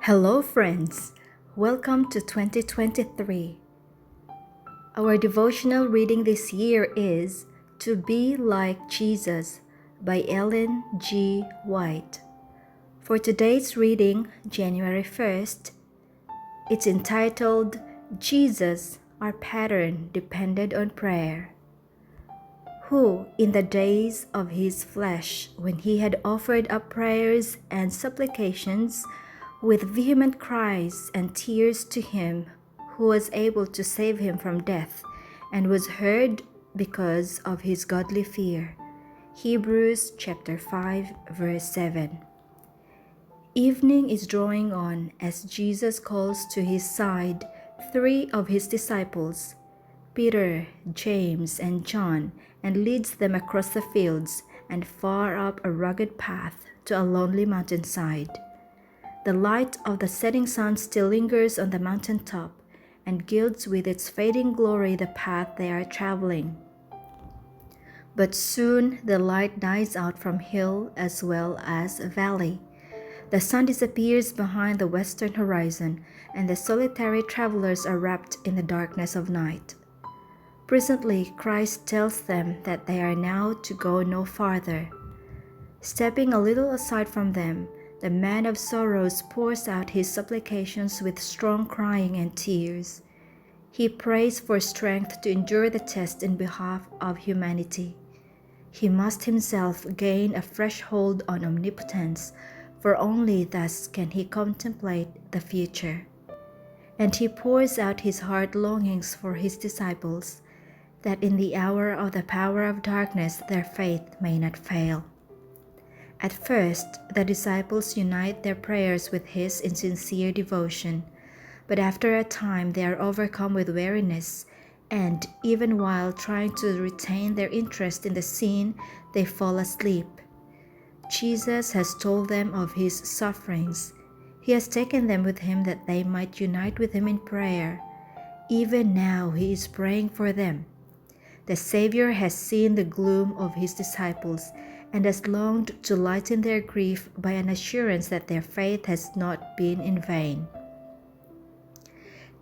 Hello, friends. Welcome to 2023. Our devotional reading this year is To Be Like Jesus by Ellen G. White. For today's reading, January 1st, it's entitled Jesus, Our Pattern Depended on Prayer. Who, in the days of his flesh, when he had offered up prayers and supplications, with vehement cries and tears to him who was able to save him from death, and was heard because of his godly fear. Hebrews chapter 5, verse 7. Evening is drawing on as Jesus calls to his side three of his disciples, Peter, James, and John, and leads them across the fields and far up a rugged path to a lonely mountainside. The light of the setting sun still lingers on the mountaintop and gilds with its fading glory the path they are traveling. But soon the light dies out from hill as well as valley. The sun disappears behind the western horizon, and the solitary travelers are wrapped in the darkness of night. Presently, Christ tells them that they are now to go no farther. Stepping a little aside from them, the man of sorrows pours out his supplications with strong crying and tears. He prays for strength to endure the test in behalf of humanity. He must himself gain a fresh hold on omnipotence, for only thus can he contemplate the future. And he pours out his heart longings for his disciples, that in the hour of the power of darkness their faith may not fail. At first, the disciples unite their prayers with his in sincere devotion, but after a time they are overcome with weariness, and even while trying to retain their interest in the scene, they fall asleep. Jesus has told them of his sufferings. He has taken them with him that they might unite with him in prayer. Even now he is praying for them. The Savior has seen the gloom of his disciples and has longed to lighten their grief by an assurance that their faith has not been in vain.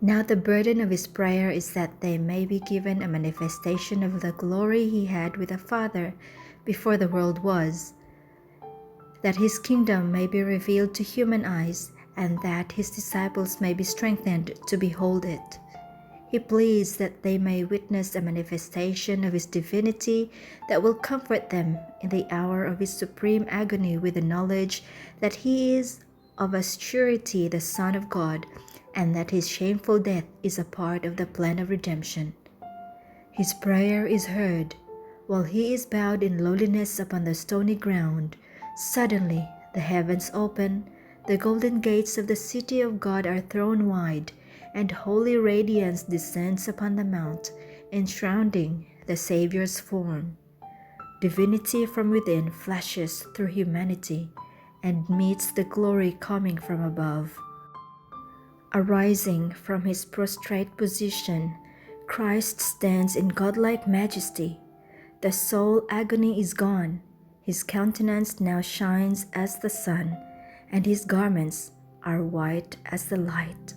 Now the burden of his prayer is that they may be given a manifestation of the glory he had with the Father before the world was, that his kingdom may be revealed to human eyes, and that his disciples may be strengthened to behold it. He pleads that they may witness a manifestation of his divinity that will comfort them in the hour of his supreme agony with the knowledge that he is of a surety the Son of God, and that his shameful death is a part of the plan of redemption. His prayer is heard. While he is bowed in lowliness upon the stony ground, suddenly the heavens open, the golden gates of the city of God are thrown wide, and holy radiance descends upon the mount, enshrouding the Savior's form. Divinity from within flashes through humanity and meets the glory coming from above. Arising from his prostrate position, Christ stands in godlike majesty. The soul agony is gone. His countenance now shines as the sun, and his garments are white as the light.